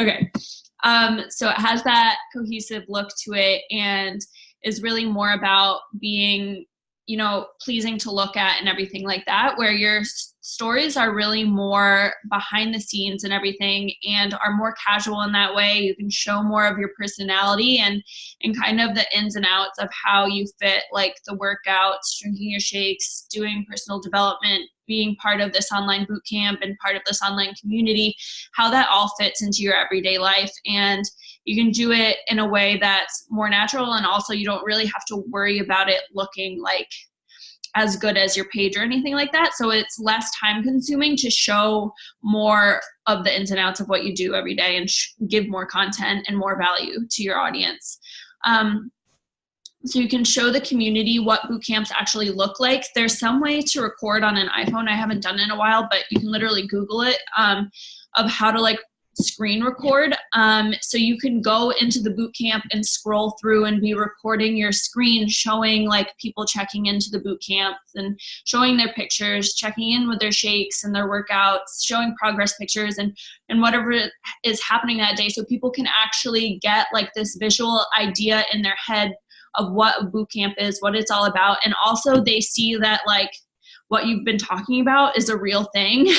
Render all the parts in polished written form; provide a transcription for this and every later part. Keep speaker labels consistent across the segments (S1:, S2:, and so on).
S1: Okay. So it has that cohesive look to it and is really more about being, you know, pleasing to look at and everything like that, where your stories are really more behind the scenes and everything and are more casual in that way. You can show more of your personality and kind of the ins and outs of how you fit, like the workouts, drinking your shakes, doing personal development, being part of this online boot camp and part of this online community, how that all fits into your everyday life. And you can do it in a way that's more natural, and also you don't really have to worry about it looking like as good as your page or anything like that. So it's less time consuming to show more of the ins and outs of what you do every day and give more content and more value to your audience. So you can show the community what boot camps actually look like. There's some way to record on an iPhone. I haven't done it in a while, but you can literally Google it, of how to like screen record. So you can go into the boot camp and scroll through and be recording your screen, showing like people checking into the boot camp and showing their pictures, checking in with their shakes and their workouts, showing progress pictures and whatever is happening that day. So people can actually get like this visual idea in their head of what a boot camp is, what it's all about. And also they see that like what you've been talking about is a real thing.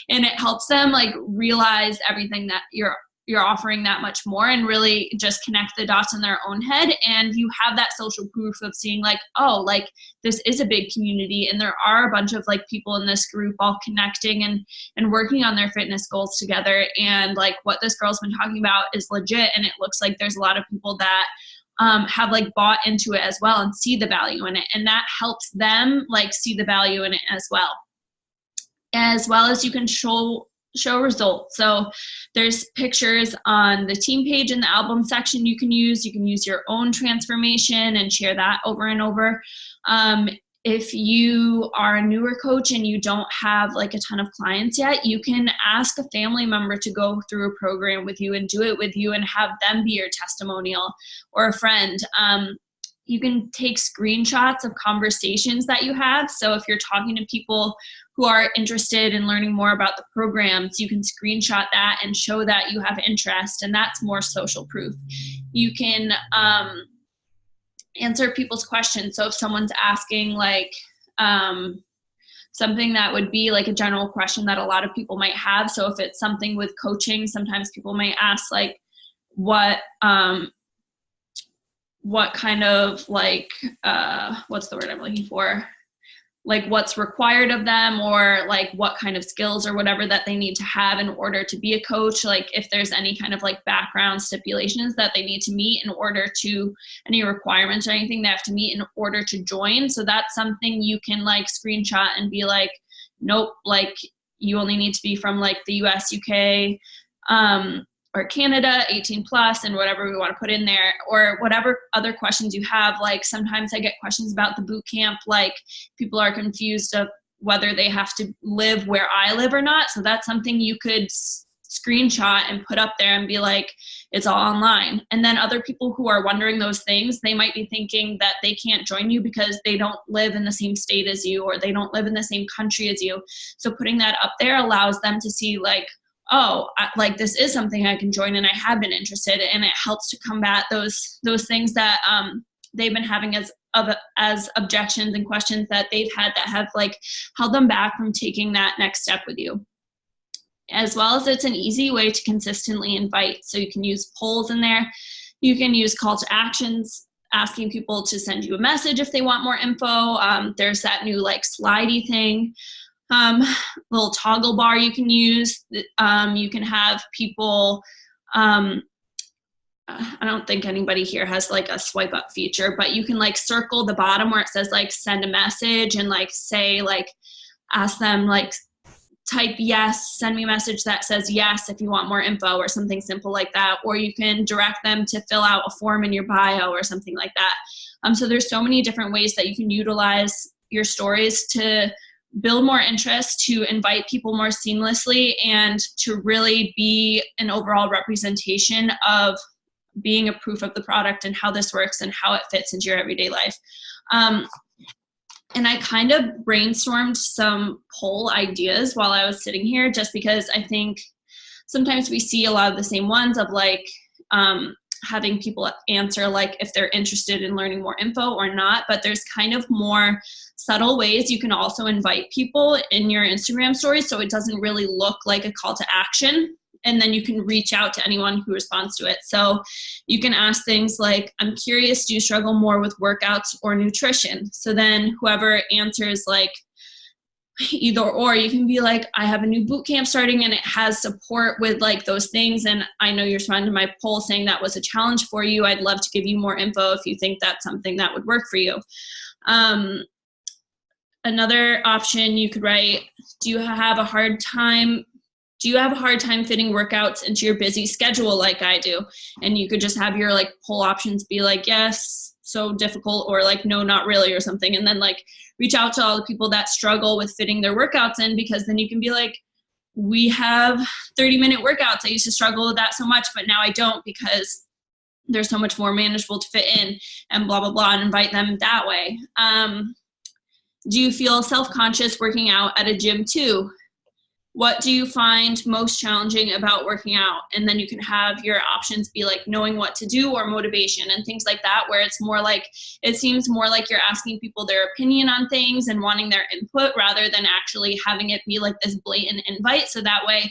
S1: And it helps them like realize everything that you're offering that much more, and really just connect the dots in their own head. And you have that social proof of seeing like, oh, like this is a big community and there are a bunch of like people in this group all connecting and working on their fitness goals together. And like what this girl's been talking about is legit. And it looks like there's a lot of people that have like bought into it as well and see the value in it. And that helps them like see the value in it as well. As well as you can show results. So there's pictures on the team page in the album section you can use. You can use your own transformation and share that over and over. If you are a newer coach and you don't have like a ton of clients yet, you can ask a family member to go through a program with you and do it with you and have them be your testimonial, or a friend. You can take screenshots of conversations that you have. So if you're talking to people who are interested in learning more about the programs, you can screenshot that and show that you have interest, and that's more social proof. You can answer people's questions. So if someone's asking like something that would be like a general question that a lot of people might have. So if it's something with coaching, sometimes people might ask like, what kind of like, what's the word I'm looking for? Like what's required of them, or like what kind of skills or whatever that they need to have in order to be a coach. Like if there's any kind of like background stipulations that they need to meet in order to, any requirements or anything they have to meet in order to join. So that's something you can like screenshot and be like, nope, like you only need to be from like the US, UK, or Canada, 18 plus, and whatever we want to put in there, or whatever other questions you have. Like sometimes I get questions about the boot camp, like people are confused of whether they have to live where I live or not. So that's something you could screenshot and put up there and be like, it's all online. And then other people who are wondering those things, they might be thinking that they can't join you because they don't live in the same state as you, or they don't live in the same country as you. So putting that up there allows them to see like, oh, like this is something I can join and I have been interested, and it helps to combat those things that they've been having as objections and questions that they've had that have like held them back from taking that next step with you. As well as it's an easy way to consistently invite. So you can use polls in there. You can use call to actions, asking people to send you a message if they want more info. There's that new like slidey thing. Little toggle bar you can use. You can have people, I don't think anybody here has like a swipe up feature, but you can like circle the bottom where it says like send a message and like say like, ask them like type yes, send me a message that says yes if you want more info, or something simple like that. Or you can direct them to fill out a form in your bio or something like that. So there's so many different ways that you can utilize your stories to build more interest, to invite people more seamlessly, and to really be an overall representation of being a proof of the product and how this works and how it fits into your everyday life. And I kind of brainstormed some poll ideas while I was sitting here, just because I think sometimes we see a lot of the same ones of like having people answer like if they're interested in learning more info or not, but there's kind of more subtle ways you can also invite people in your Instagram stories so it doesn't really look like a call to action, and then you can reach out to anyone who responds to it. So you can ask things like, I'm curious, do you struggle more with workouts or nutrition? So then whoever answers like either or, you can be like, I have a new boot camp starting and it has support with like those things, and I know you're responding to my poll saying that was a challenge for you. I'd love to give you more info if you think that's something that would work for you. Another option you could write, do you have a hard time fitting workouts into your busy schedule like I do? And you could just have your like poll options be like, yes, so difficult, or like, no, not really, or something. And then like reach out to all the people that struggle with fitting their workouts in, because then you can be like, we have 30-minute workouts. I used to struggle with that so much, but now I don't because they're so much more manageable to fit in, and blah, blah, blah, and invite them that way. Do you feel self-conscious working out at a gym too? What do you find most challenging about working out? And then you can have your options be like knowing what to do or motivation and things like that, where it's more like, it seems more like you're asking people their opinion on things and wanting their input rather than actually having it be like this blatant invite. So that way,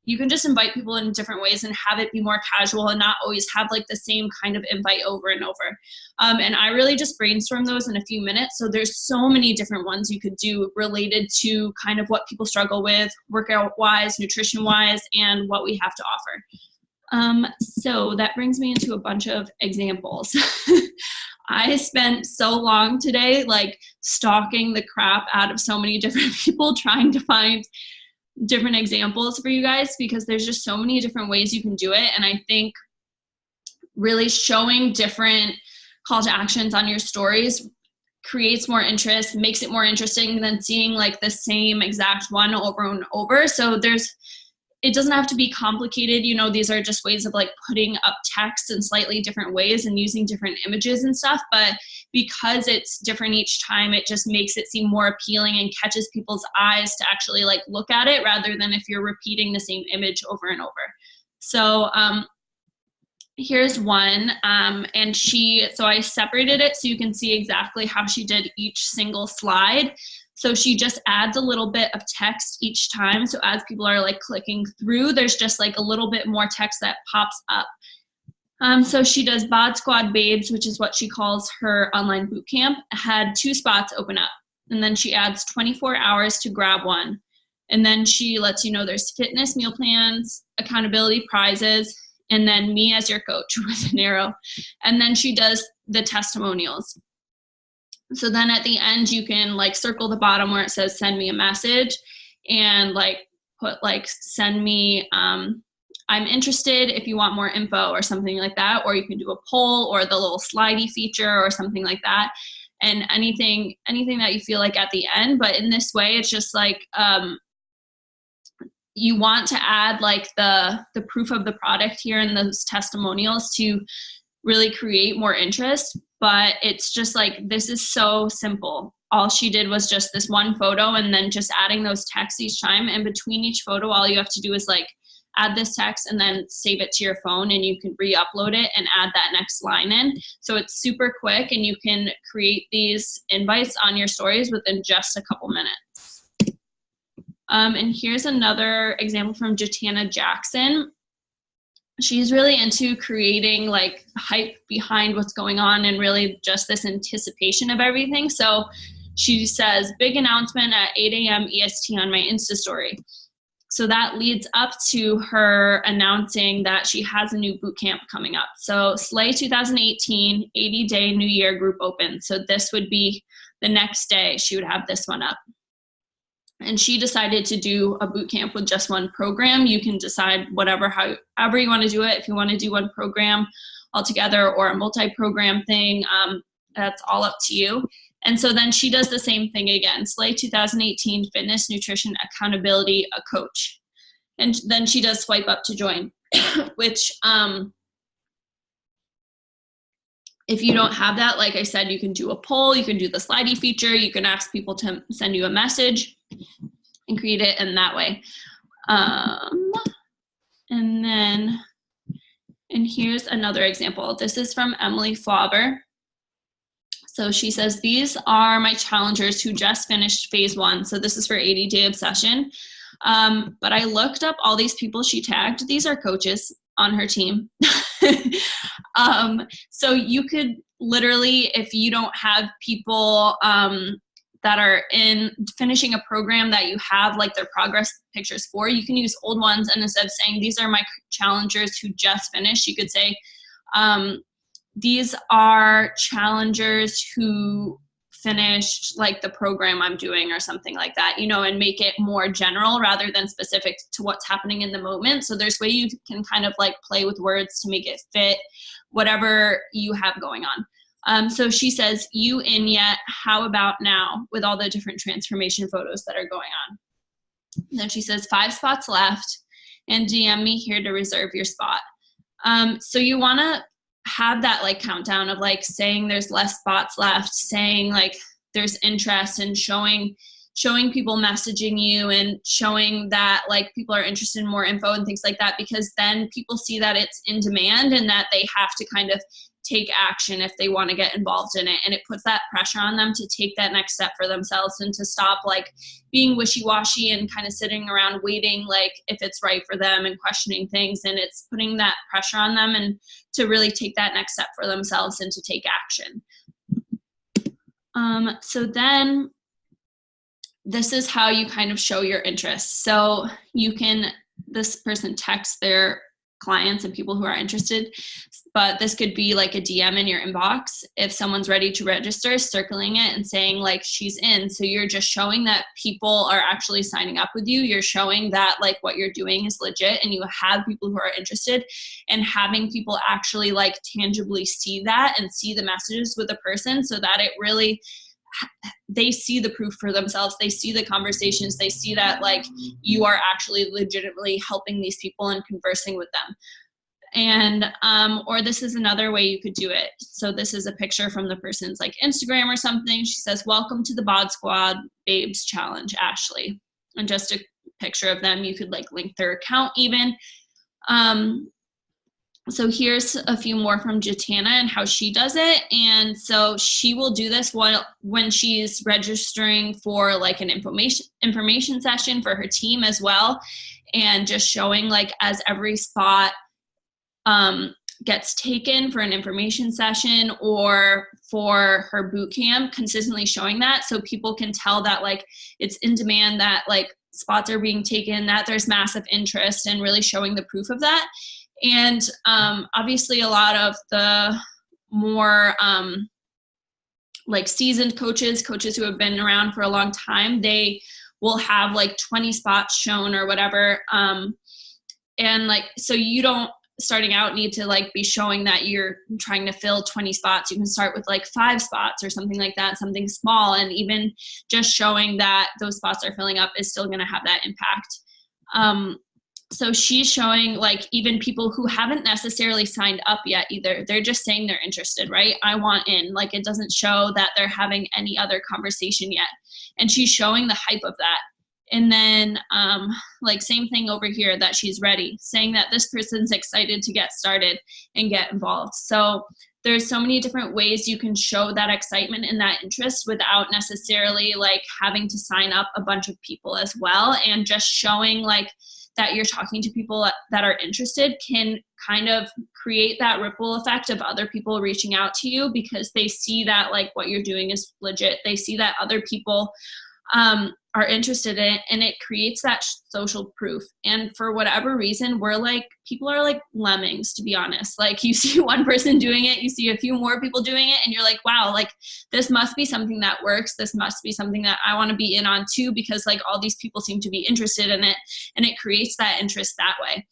S1: you can just invite people in different ways and have it be more casual and not always have like the same kind of invite over and over. And I really just brainstormed those in a few minutes. So there's so many different ones you could do related to kind of what people struggle with, workout wise, nutrition wise, and what we have to offer. So that brings me into a bunch of examples. I spent so long today, like stalking the crap out of so many different people trying to find different examples for you guys, because there's just so many different ways you can do it. And I think really showing different call to actions on your stories creates more interest, makes it more interesting than seeing like the same exact one over and over. So it doesn't have to be complicated. You know, these are just ways of like putting up text in slightly different ways and using different images and stuff. But because it's different each time, it just makes it seem more appealing and catches people's eyes to actually like look at it, rather than if you're repeating the same image over and over. So here's one. So I separated it so you can see exactly how she did each single slide. So she just adds a little bit of text each time. So as people are like clicking through, there's just like a little bit more text that pops up. So she does Bod Squad Babes, which is what she calls her online boot camp, had 2 spots open up. And then she adds 24 hours to grab one. And then she lets you know there's fitness, meal plans, accountability prizes, and then me as your coach with an arrow. And then she does the testimonials. So then at the end, you can like circle the bottom where it says send me a message, and like put like send me, I'm interested if you want more info or something like that. Or you can do a poll or the little slidey feature or something like that. And anything that you feel like at the end. But in this way, it's just like, you want to add like the proof of the product here in those testimonials to really create more interest. But it's just like, this is so simple. All she did was just this one photo and then just adding those texts each time. And between each photo, all you have to do is like add this text and then save it to your phone, and you can re-upload it and add that next line in. So it's super quick, and you can create these invites on your stories within just a couple minutes. And here's another example from Jatana Jackson. She's really into creating like hype behind what's going on and really just this anticipation of everything. So she says, big announcement at 8 a.m. EST on my Insta story. So that leads up to her announcing that she has a new boot camp coming up. So Slay 2018 80-day New Year group open. So this would be the next day she would have this one up. And she decided to do a boot camp with just one program. You can decide however you want to do it. If you want to do one program altogether or a multi-program thing, that's all up to you. And so then she does the same thing again. Slay 2018 Fitness, Nutrition, Accountability, a Coach. And then she does swipe up to join, which if you don't have that, like I said, you can do a poll, you can do the slidey feature, you can ask people to send you a message and create it in that way. And here's another example. This is from Emily Flauber. So she says, these are my challengers who just finished phase 1. So this is for 80-day obsession. But I looked up all these people she tagged. These are coaches on her team. So you could literally, if you don't have people that are in finishing a program that you have like their progress pictures for, you can use old ones. And instead of saying, these are my challengers who just finished, you could say, these are challengers who finished like the program I'm doing or something like that, you know, and make it more general rather than specific to what's happening in the moment. So there's way you can kind of like play with words to make it fit whatever you have going on. So she says, you in yet? How about now? With all the different transformation photos that are going on. And then she says, 5 spots left and DM me here to reserve your spot. So you want to have that like countdown of like saying there's less spots left, saying like there's interest, and showing people messaging you and showing that like people are interested in more info and things like that, because then people see that it's in demand and that they have to kind of take action if they want to get involved in it. And it puts that pressure on them to take that next step for themselves and to stop like being wishy-washy and kind of sitting around waiting like if it's right for them and questioning things. And it's putting that pressure on them and to really take that next step for themselves and to take action. So then this is how you kind of show your interest. So you can, this person texts their clients and people who are interested, but this could be like a DM in your inbox. If someone's ready to register, circling it and saying like she's in. So you're just showing that people are actually signing up with you. You're showing that like what you're doing is legit and you have people who are interested, and having people actually like tangibly see that and see the messages with a person so that it really, they see the proof for themselves. They see the conversations. They see that like you are actually legitimately helping these people and conversing with them. And, or this is another way you could do it. So this is a picture from the person's like Instagram or something. She says, welcome to the Bod Squad Babes Challenge, Ashley. And just a picture of them. You could like link their account even. So here's a few more from Jatana and how she does it. And so she will do this when she's registering for like an information session for her team as well. And just showing like as every spot gets taken for an information session or for her boot camp, consistently showing that so people can tell that like it's in demand, that like spots are being taken, that there's massive interest, and really showing the proof of that. And obviously a lot of the more like seasoned coaches who have been around for a long time, they will have like 20 spots shown or whatever. And like, so you don't, starting out, need to like be showing that you're trying to fill 20 spots. You can start with like 5 spots or something like that, something small. And even just showing that those spots are filling up is still going to have that impact. So she's showing like even people who haven't necessarily signed up yet either. They're just saying they're interested, right? I want in. Like it doesn't show that they're having any other conversation yet. And she's showing the hype of that. And then like same thing over here, that she's ready, saying that this person's excited to get started and get involved. So there's so many different ways you can show that excitement and that interest without necessarily like having to sign up a bunch of people as well. And just showing like that you're talking to people that are interested can kind of create that ripple effect of other people reaching out to you, because they see that like what you're doing is legit. They see that other people are interested in it, and it creates that social proof. And for whatever reason, people are like lemmings, to be honest. Like you see one person doing it, you see a few more people doing it, and you're like, wow, like this must be something that works. This must be something that I want to be in on too, because like all these people seem to be interested in it, and it creates that interest that way.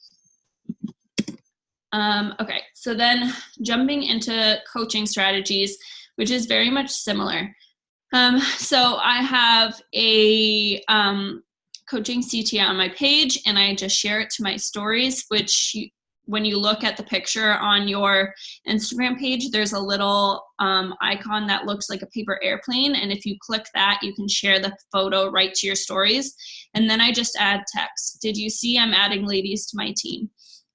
S1: Okay, so then jumping into coaching strategies, which is very much similar. So I have a coaching CTA on my page, and I just share it to my stories, which when you look at the picture on your Instagram page, there's a little icon that looks like a paper airplane. And if you click that, you can share the photo right to your stories. And then I just add text. Did you see I'm adding ladies to my team?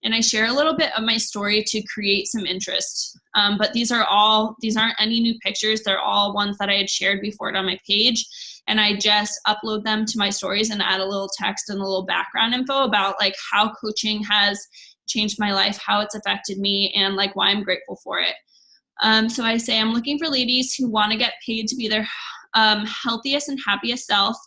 S1: and I share a little bit of my story to create some interest. But these aren't any new pictures. They're all ones that I had shared before on my page. And I just upload them to my stories and add a little text and a little background info about like how coaching has changed my life, how it's affected me, and like why I'm grateful for it. So I say I'm looking for ladies who want to get paid to be their healthiest and happiest self.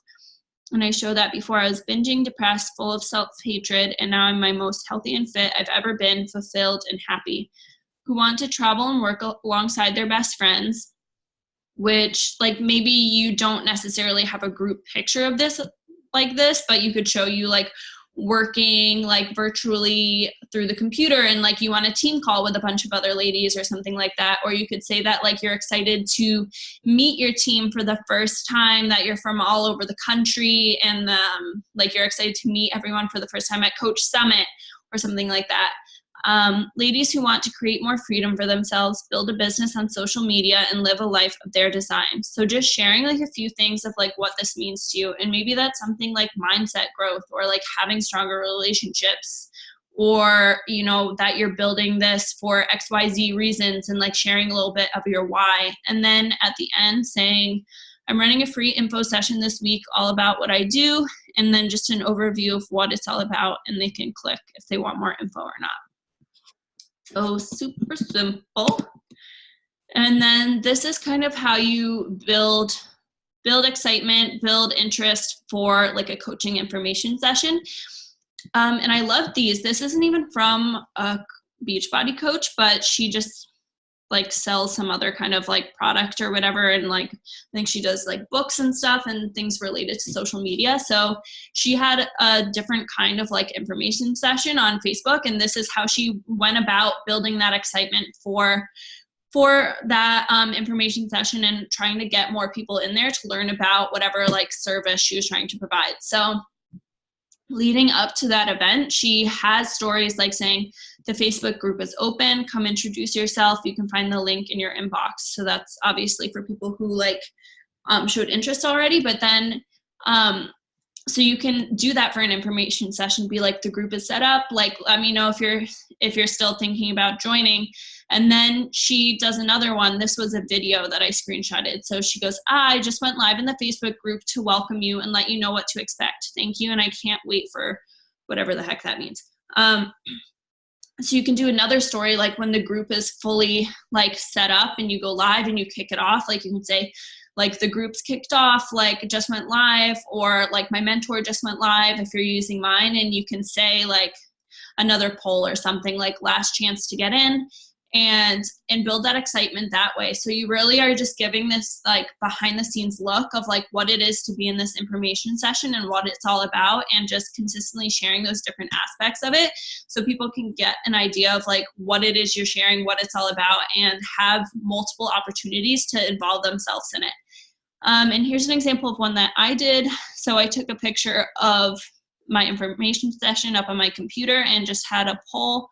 S1: And I show that before I was binging, depressed, full of self-hatred, and now I'm my most healthy and fit I've ever been, fulfilled and happy. Who want to travel and work alongside their best friends, which like maybe you don't necessarily have a group picture of this like this, but you could show you like working like virtually through the computer and like you want a team call with a bunch of other ladies or something like that. Or you could say that like you're excited to meet your team for the first time, that you're from all over the country, and like you're excited to meet everyone for the first time at Coach Summit or something like that. Ladies who want to create more freedom for themselves, build a business on social media, and live a life of their design. So just sharing like a few things of like what this means to you. And maybe that's something like mindset growth, or like having stronger relationships, or, you know, that you're building this for XYZ reasons, and like sharing a little bit of your why. And then at the end saying, I'm running a free info session this week all about what I do, and then just an overview of what it's all about, and they can click if they want more info or not. So super simple. And then this is kind of how you build excitement, build interest for like a coaching information session. And I love these. This isn't even from a Beachbody coach, but she just like sells some other kind of like product or whatever. And like, I think she does like books and stuff and things related to social media. So she had a different kind of like information session on Facebook. And this is how she went about building that excitement for that information session, and trying to get more people in there to learn about whatever like service she was trying to provide. So leading up to that event, she has stories like saying, the Facebook group is open, come introduce yourself. You can find the link in your inbox. So that's obviously for people who like showed interest already, but then so you can do that for an information session, be like, the group is set up, like let me know if you're still thinking about joining. And then she does another one. This was a video that I screenshotted. So she goes, I just went live in the Facebook group to welcome you and let you know what to expect. Thank you. And I can't wait for whatever the heck that means. So you can do another story, like when the group is fully like set up and you go live and you kick it off, like you can say, like the group's kicked off, like just went live, or like my mentor just went live if you're using mine, and you can say like another poll or something like last chance to get in, and build that excitement that way. So you really are just giving this like behind the scenes look of like what it is to be in this information session and what it's all about, and just consistently sharing those different aspects of it so people can get an idea of like what it is you're sharing, what it's all about, and have multiple opportunities to involve themselves in it. And here's an example of one that I did. So I took a picture of my information session up on my computer and just had a poll,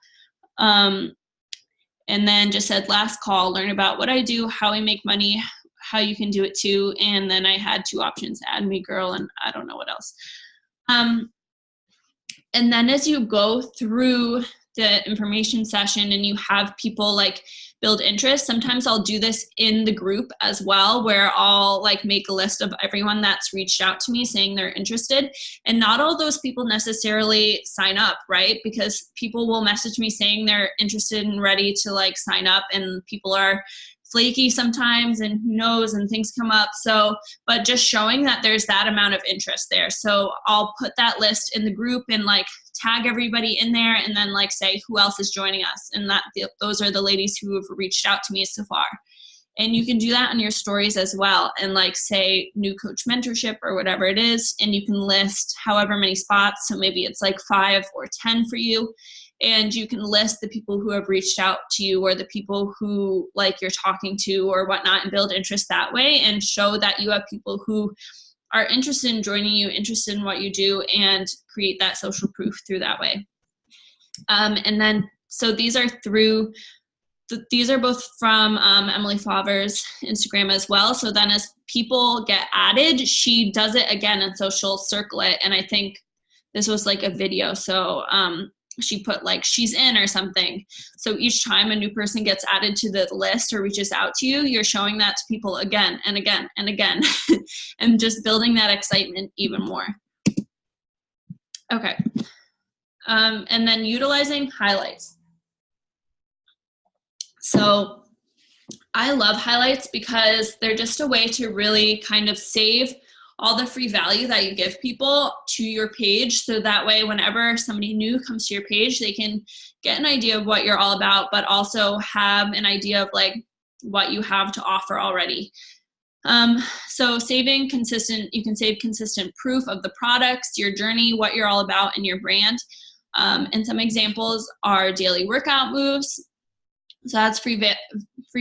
S1: and then just said last call, learn about what I do, how I make money, how you can do it too. And then I had two options, add me girl, and I don't know what else. And then as you go through the information session and you have people like build interest, sometimes I'll do this in the group as well, where I'll like make a list of everyone that's reached out to me saying they're interested. And not all those people necessarily sign up, right? Because people will message me saying they're interested and ready to like sign up, and people are flaky sometimes, and who knows, and things come up. So, but just showing that there's that amount of interest there. So I'll put that list in the group and like tag everybody in there, and then like say who else is joining us, and that those are the ladies who have reached out to me so far. And you can do that on your stories as well, and like say new coach mentorship or whatever it is, and you can list however many spots. So maybe it's like 5 or 10 for you, and you can list the people who have reached out to you, or the people who like you're talking to or whatnot, and build interest that way, and show that you have people who are interested in joining you, interested in what you do, and create that social proof through that way. And then, so these are both from Emily Faber's Instagram as well. So then as people get added, she does it again, and so she'll circle it. And I think this was like a video. So she put like she's in or something. So each time a new person gets added to the list or reaches out to you, you're showing that to people again and again and again and just building that excitement even more. Okay. And then utilizing highlights. So I love highlights because they're just a way to really kind of save all the free value that you give people to your page. So that way, whenever somebody new comes to your page, they can get an idea of what you're all about, but also have an idea of like what you have to offer already. So saving consistent, you can save consistent proof of the products, your journey, what you're all about, and your brand. And some examples are daily workout moves. So that's free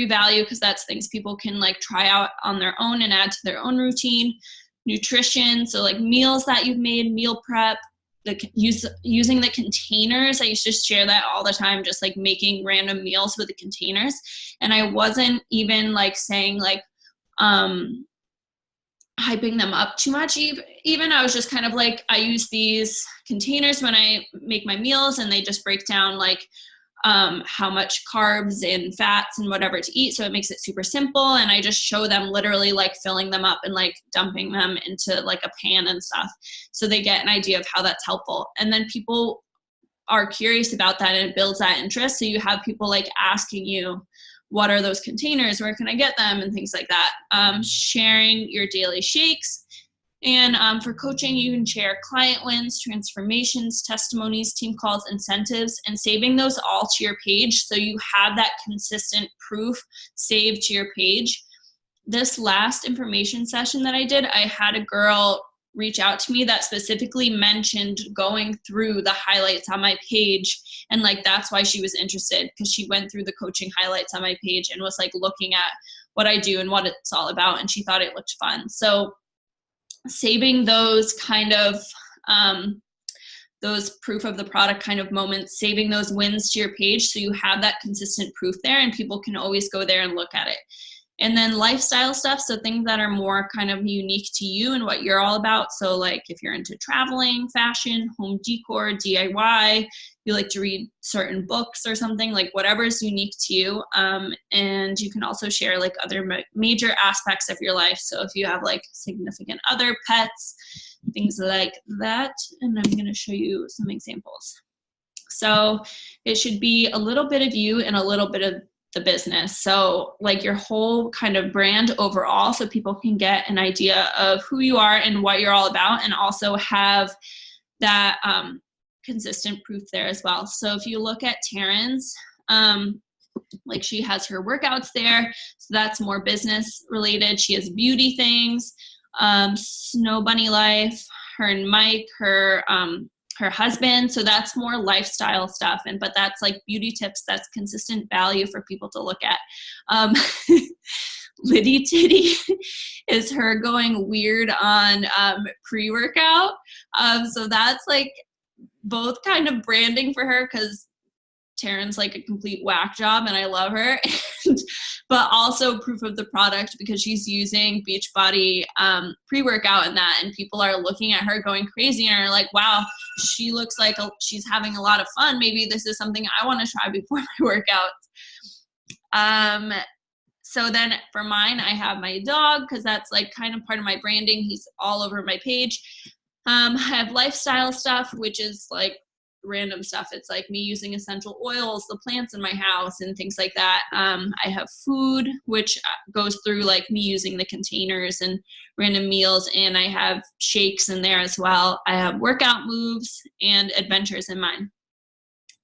S1: value because that's things people can like try out on their own and add to their own routine. Nutrition, so like meals that you've made, meal prep, using the containers. I used to share that all the time, just like making random meals with the containers. And I wasn't even like saying like hyping them up too much. Even I was just kind of like, I use these containers when I make my meals, and they just break down like how much carbs and fats and whatever to eat. So it makes it super simple. And I just show them literally like filling them up and like dumping them into like a pan and stuff. So they get an idea of how that's helpful. And then people are curious about that, and it builds that interest. So you have people like asking you, what are those containers? Where can I get them? And things like that. Sharing your daily shakes. And for coaching, you can share client wins, transformations, testimonies, team calls, incentives, and saving those all to your page so you have that consistent proof saved to your page. This last information session that I did, I had a girl reach out to me that specifically mentioned going through the highlights on my page. And like, that's why she was interested, because she went through the coaching highlights on my page and was like looking at what I do and what it's all about. And she thought it looked fun. So saving those kind of those proof of the product kind of moments, saving those wins to your page so you have that consistent proof there and people can always go there and look at it. And then lifestyle stuff, so things that are more kind of unique to you and what you're all about. So like if you're into traveling, fashion, home decor, DIY, you like to read certain books or something, like whatever is unique to you. And you can also share like other major aspects of your life. So if you have like significant other, pets, things like that. And I'm going to show you some examples. So it should be a little bit of you and a little bit of the business. So like your whole kind of brand overall, so people can get an idea of who you are and what you're all about, and also have that consistent proof there as well. So if you look at Taryn's, like she has her workouts there, so that's more business related. She has beauty things, Snow Bunny Life, her and Mike, her husband, so that's more lifestyle stuff, but that's like beauty tips, that's consistent value for people to look at. Liddy Titty is her going weird on pre-workout, so that's like both kind of branding for her, because Taryn's like a complete whack job and I love her, but also proof of the product because she's using Beachbody pre-workout in that, and people are looking at her going crazy and are like, wow, she looks like she's having a lot of fun. Maybe this is something I want to try before my workouts. So then for mine, I have my dog because that's like kind of part of my branding. He's all over my page. I have lifestyle stuff, which is like random stuff. It's like me using essential oils, the plants in my house, and things like that. I have food, which goes through like me using the containers and random meals, and I have shakes in there as well. I have workout moves and adventures in mine.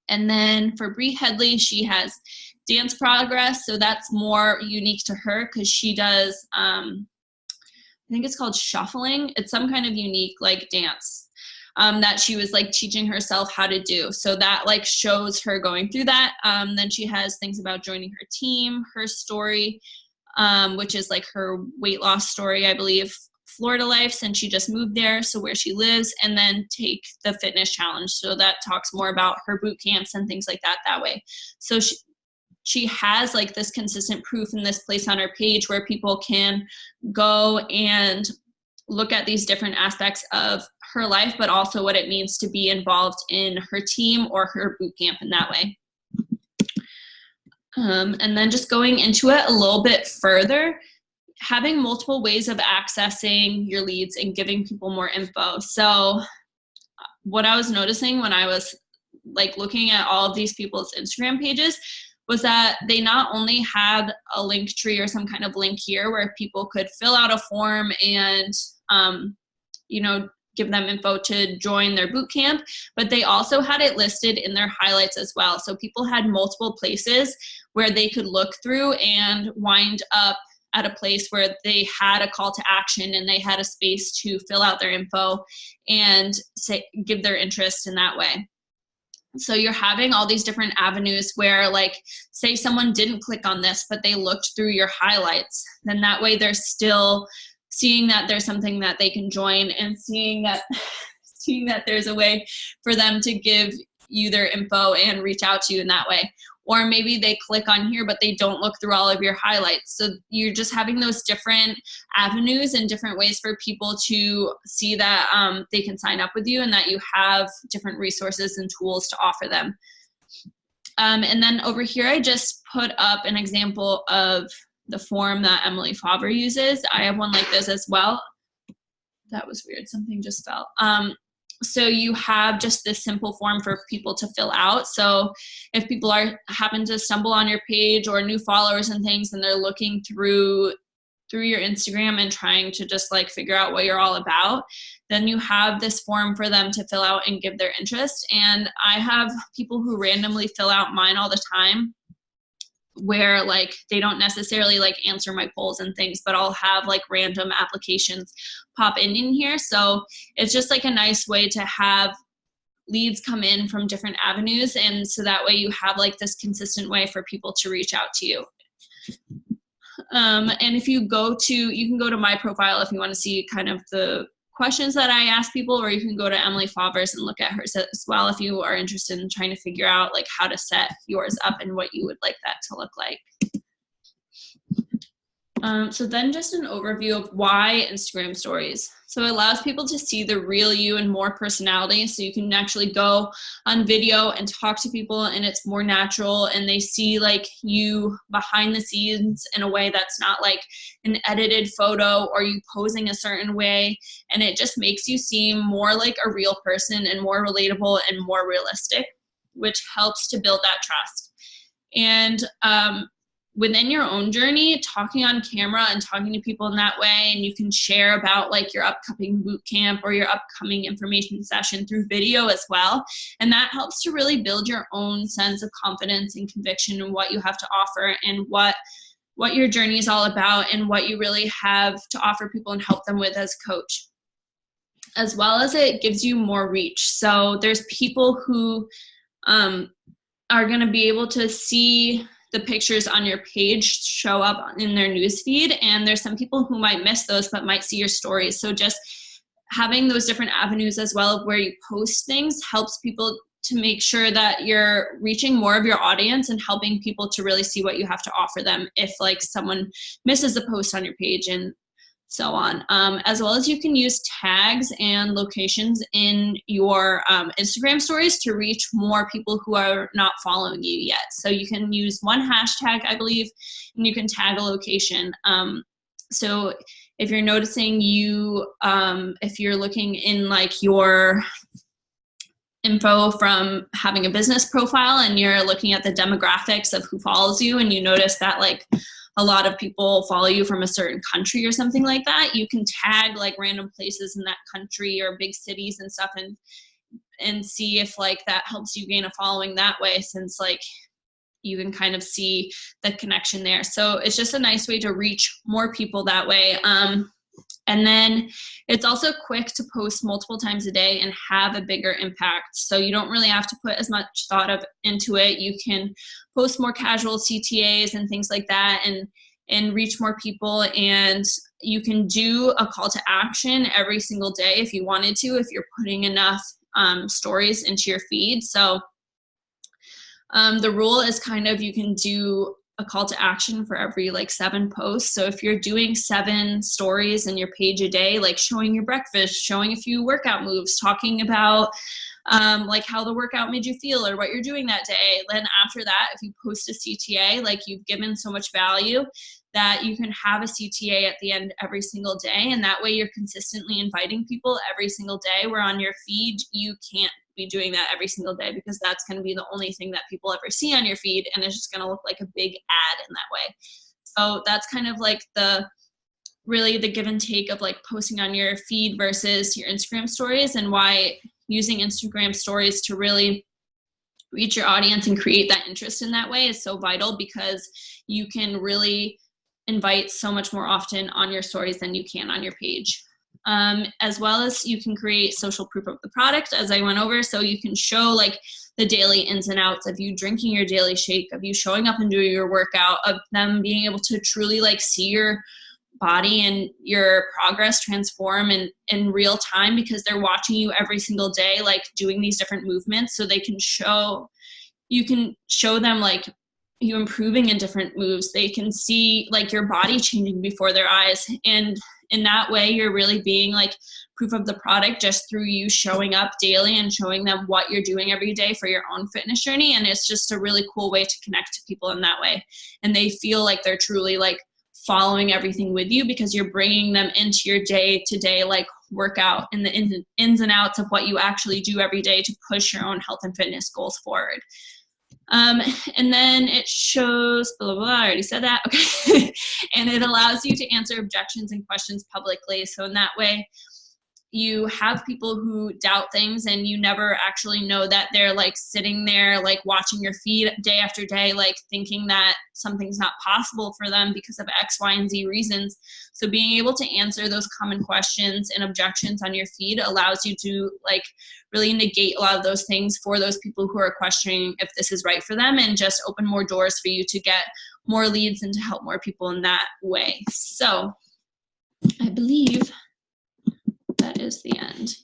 S1: And then for Bree Headley, she has dance progress, so that's more unique to her because she does I think it's called shuffling. It's some kind of unique like dance that she was like teaching herself how to do. So that like shows her going through that. Then she has things about joining her team, her story, which is like her weight loss story, I believe, Florida life since she just moved there, so where she lives, and then take the fitness challenge. So that talks more about her boot camps and things like that way. So she has like this consistent proof in this place on her page where people can go and look at these different aspects of her life, but also what it means to be involved in her team or her boot camp in that way. And then just going into it a little bit further, having multiple ways of accessing your leads and giving people more info. So what I was noticing when I was like looking at all of these people's Instagram pages was that they not only had a link tree or some kind of link here where people could fill out a form and, give them info to join their boot camp, but they also had it listed in their highlights as well. So people had multiple places where they could look through and wind up at a place where they had a call to action and they had a space to fill out their info and give their interest in that way. So you're having all these different avenues where, like, say someone didn't click on this, but they looked through your highlights, then that way they're still seeing that there's something that they can join and seeing that there's a way for them to give you their info and reach out to you in that way. Or maybe they click on here, but they don't look through all of your highlights. So you're just having those different avenues and different ways for people to see that they can sign up with you and that you have different resources and tools to offer them. And then over here, I just put up an example of the form that Emily Favre uses. I have one like this as well. That was weird. Something just fell. So you have just this simple form for people to fill out. So if people happen to stumble on your page or new followers and things, and they're looking through your Instagram and trying to just like figure out what you're all about, then you have this form for them to fill out and give their interest. And I have people who randomly fill out mine all the time, where like they don't necessarily like answer my polls and things, but I'll have like random applications pop in here. So it's just like a nice way to have leads come in from different avenues. And so that way you have like this consistent way for people to reach out to you. And if you can go to my profile if you want to see kind of the questions that I ask people, or you can go to Emily Favre's and look at hers as well if you are interested in trying to figure out like how to set yours up and what you would like that to look like. So then just an overview of why Instagram stories. So it allows people to see the real you and more personality. So you can actually go on video and talk to people and it's more natural and they see like you behind the scenes in a way that's not like an edited photo or you posing a certain way. And it just makes you seem more like a real person and more relatable and more realistic, which helps to build that trust. And within your own journey, talking on camera and talking to people in that way, and you can share about like your upcoming boot camp or your upcoming information session through video as well. And that helps to really build your own sense of confidence and conviction in what you have to offer and what your journey is all about and what you really have to offer people and help them with as a coach. As well as it gives you more reach. So there's people who are going to be able to see the pictures on your page show up in their newsfeed, and there's some people who might miss those but might see your stories. So just having those different avenues as well of where you post things helps people to make sure that you're reaching more of your audience and helping people to really see what you have to offer them if like someone misses a post on your page and so on. As well as you can use tags and locations in your Instagram stories to reach more people who are not following you yet. So you can use one hashtag, I believe, and you can tag a location. So if you're noticing if you're looking in like your info from having a business profile and you're looking at the demographics of who follows you and you notice that like a lot of people follow you from a certain country or something like that, you can tag like random places in that country or big cities and stuff and see if like that helps you gain a following that way, since like you can kind of see the connection there. So it's just a nice way to reach more people that way. And then it's also quick to post multiple times a day and have a bigger impact. So you don't really have to put as much thought into it. You can post more casual CTAs and things like that and reach more people. And you can do a call to action every single day if you wanted to, if you're putting enough stories into your feed. So the rule is kind of you can do a call to action for every like 7 posts. So if you're doing 7 stories in your page a day, like showing your breakfast, showing a few workout moves, talking about like how the workout made you feel or what you're doing that day. Then after that, if you post a CTA, like you've given so much value that you can have a CTA at the end every single day. And that way you're consistently inviting people every single day, where on your feed, you can't be doing that every single day, because that's going to be the only thing that people ever see on your feed. And it's just going to look like a big ad in that way. So that's kind of like really the give and take of like posting on your feed versus your Instagram stories, and why using Instagram stories to really reach your audience and create that interest in that way is so vital, because you can really invite so much more often on your stories than you can on your page. As well as you can create social proof of the product, as I went over. So you can show like the daily ins and outs of you drinking your daily shake, of you showing up and doing your workout, of them being able to truly like see your body and your progress transform in real time, because they're watching you every single day, like doing these different movements. So you can show them like you improving in different moves. They can see like your body changing before their eyes. And in that way, you're really being like proof of the product just through you showing up daily and showing them what you're doing every day for your own fitness journey. And it's just a really cool way to connect to people in that way. And they feel like they're truly like following everything with you, because you're bringing them into your day-to-day like workout and the ins and outs of what you actually do every day to push your own health and fitness goals forward. And then it shows, blah, blah, blah, I already said that. Okay. And it allows you to answer objections and questions publicly. So in that way, you have people who doubt things, and you never actually know that they're like sitting there, like watching your feed day after day, like thinking that something's not possible for them because of X, Y, and Z reasons. So being able to answer those common questions and objections on your feed allows you to like really negate a lot of those things for those people who are questioning if this is right for them, and just open more doors for you to get more leads and to help more people in that way. So I believe that is the end.